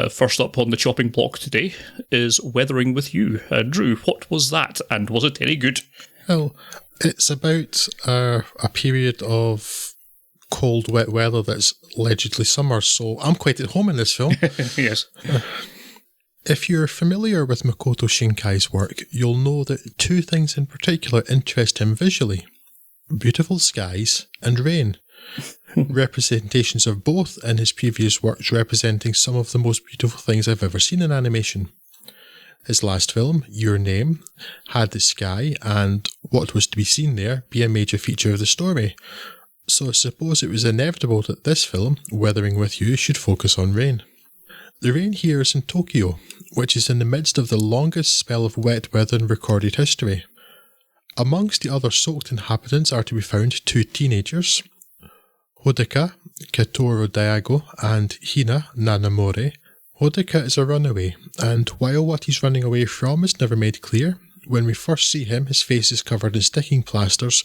First up on the chopping block today is Weathering with You. Drew, what was that, and was it any good? Well, it's about a period of cold, wet weather that's allegedly summer, so I'm quite at home in this film. Yes. If you're familiar with Makoto Shinkai's work, you'll know that two things in particular interest him visually: beautiful skies and rain. Representations of both in his previous works, representing some of the most beautiful things I've ever seen in animation. His last film, Your Name, had the sky and what was to be seen there be a major feature of the story. So I suppose it was inevitable that this film, Weathering with You, should focus on rain. The rain here is in Tokyo, which is in the midst of the longest spell of wet weather in recorded history. Amongst the other soaked inhabitants are to be found two teenagers, Hodaka Katoro Daigo and Hina Nanamori. Hodaka is a runaway, and while what he's running away from is never made clear, when we first see him his face is covered in sticking plasters,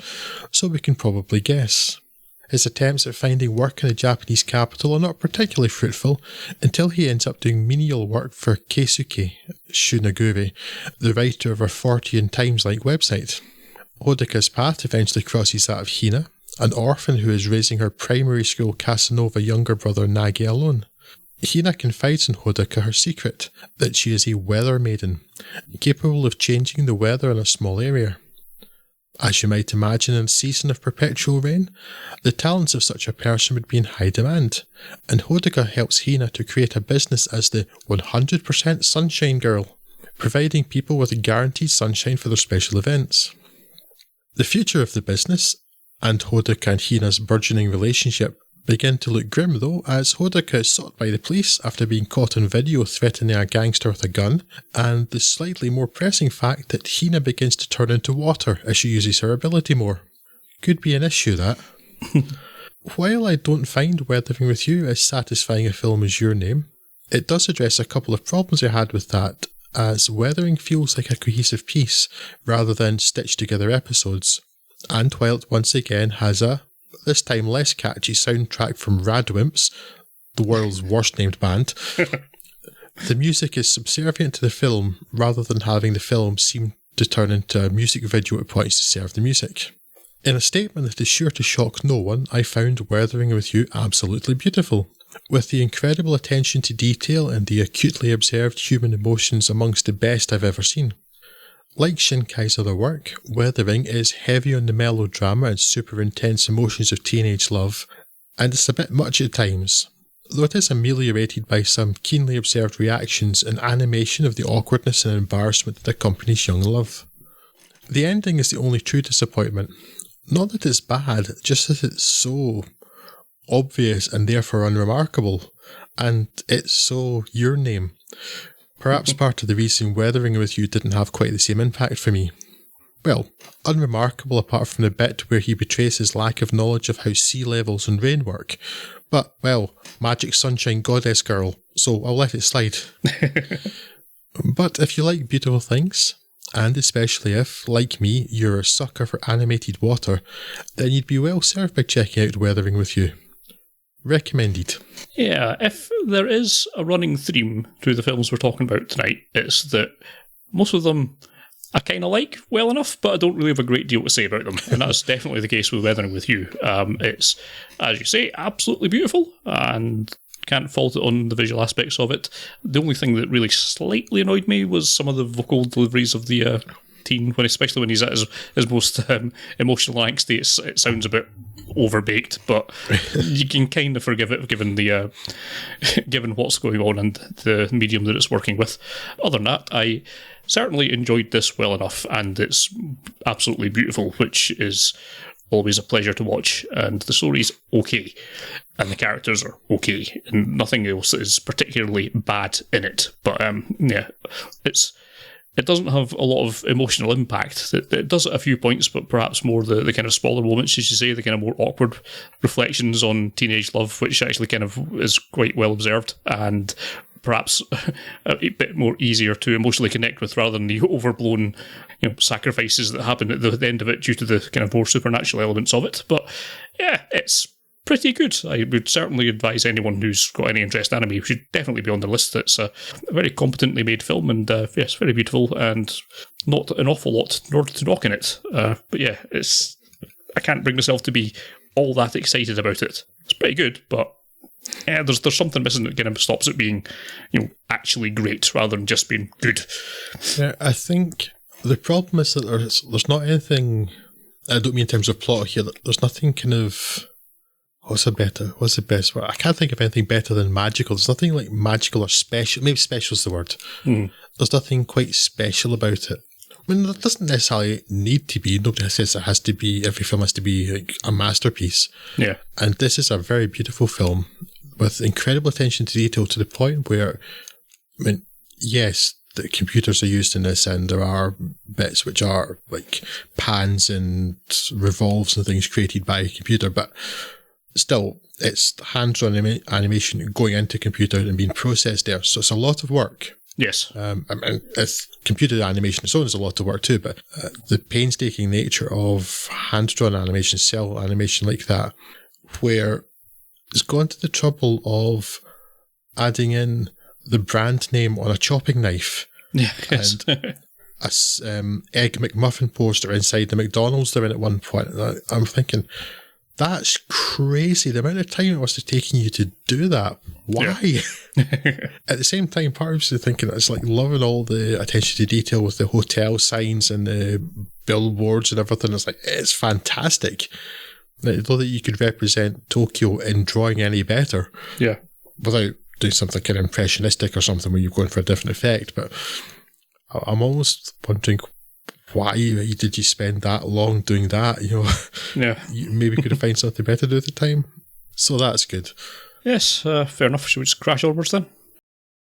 so we can probably guess. His attempts at finding work in the Japanese capital are not particularly fruitful until he ends up doing menial work for Keisuke Shunagure, the writer of a Fortean Times-like website. Hodaka's path eventually crosses that of Hina, an orphan who is raising her primary school Casanova younger brother Nagi alone. Hina confides in Hodaka her secret, that she is a weather maiden, capable of changing the weather in a small area. As you might imagine in a season of perpetual rain, the talents of such a person would be in high demand, and Hodaka helps Hina to create a business as the 100% Sunshine Girl, providing people with guaranteed sunshine for their special events. The future of the business, and Hodaka and Hina's burgeoning relationship, begin to look grim though, as Hodaka is sought by the police after being caught on video threatening a gangster with a gun, and the slightly more pressing fact that Hina begins to turn into water as she uses her ability more. Could be an issue, that. While I don't find Weathering with You as satisfying a film as Your Name, it does address a couple of problems I had with that, as Weathering feels like a cohesive piece rather than stitched together episodes, and while it once again has a, this time less catchy, soundtrack from Radwimps, the world's worst named band, the music is subservient to the film rather than having the film seem to turn into a music video at points to serve the music. In a statement that is sure to shock no one, I found Weathering with You absolutely beautiful, with the incredible attention to detail and the acutely observed human emotions amongst the best I've ever seen. Like Shinkai's other work, Weathering is heavy on the melodrama and super intense emotions of teenage love, and it's a bit much at times, though it is ameliorated by some keenly observed reactions and animation of the awkwardness and embarrassment that accompanies young love. The ending is the only true disappointment. Not that it's bad, just that it's so obvious and therefore unremarkable, and it's so Your Name. Perhaps part of the reason Weathering with You didn't have quite the same impact for me. Well, unremarkable apart from the bit where he betrays his lack of knowledge of how sea levels and rain work. But, well, magic sunshine goddess girl, so I'll let it slide. But if you like beautiful things, and especially if, like me, you're a sucker for animated water, then you'd be well served by checking out Weathering with You. Recommended. Yeah, if there is a running theme through the films we're talking about tonight, it's that most of them I kind of like well enough, but I don't really have a great deal to say about them. And that's definitely the case with Weathering with You. It's, as you say, absolutely beautiful, and can't fault it on the visual aspects of it. The only thing that really slightly annoyed me was some of the vocal deliveries of the teen, especially when he's at his most emotional angsty. It sounds a bit overbaked, but you can kind of forgive it given the given what's going on and the medium that it's working with. Other than that, I certainly enjoyed this well enough, and it's absolutely beautiful, which is always a pleasure to watch. And the story's okay, and the characters are okay, and nothing else is particularly bad in it. But yeah, it doesn't have a lot of emotional impact. It does at a few points, but perhaps more the kind of smaller moments, as you say, the kind of more awkward reflections on teenage love, which actually kind of is quite well observed, and perhaps a bit more easier to emotionally connect with rather than the overblown, sacrifices that happen at the end of it due to the kind of more supernatural elements of it. But yeah, it's pretty good. I would certainly advise anyone who's got any interest in anime should definitely be on the list. It's a very competently made film, and yes, very beautiful, and not an awful lot in order to knock in it. But yeah, I can't bring myself to be all that excited about it. It's pretty good, but yeah, there's something missing that kind of stops it being, actually great rather than just being good. Yeah, I think the problem is that there's not anything. I don't mean in terms of plot here. There's nothing kind of. What's the best word? I can't think of anything better than magical. There's nothing like magical or special. Maybe special is the word. There's nothing quite special about it. I mean, it doesn't necessarily need to be. Nobody says it has to be. Every film has to be like a masterpiece. Yeah. And this is a very beautiful film with incredible attention to detail, to the point where, I mean, yes, the computers are used in this, and there are bits which are like pans and revolves and things created by a computer, but still, it's hands-on animation going into a computer and being processed there. So it's a lot of work. Yes. And it's computer animation its own is a lot of work too, but the painstaking nature of hand-drawn animation, cell animation like that, where it's gone to the trouble of adding in the brand name on a chopping knife. Yes. And a Egg McMuffin poster inside the McDonald's they're in at one point. And I'm thinking, that's crazy. The amount of time it must have taken you to do that. Why? Yeah. At the same time, part of me is thinking it's like loving all the attention to detail with the hotel signs and the billboards and everything. It's like, it's fantastic. I don't think you could represent Tokyo in drawing any better. Yeah. Without doing something kind of impressionistic or something where you're going for a different effect. But I'm almost wondering, why did you spend that long doing that? Yeah. You maybe could have found something better to do at the time. So that's good. Yes, fair enough. Should we just crash onwards then?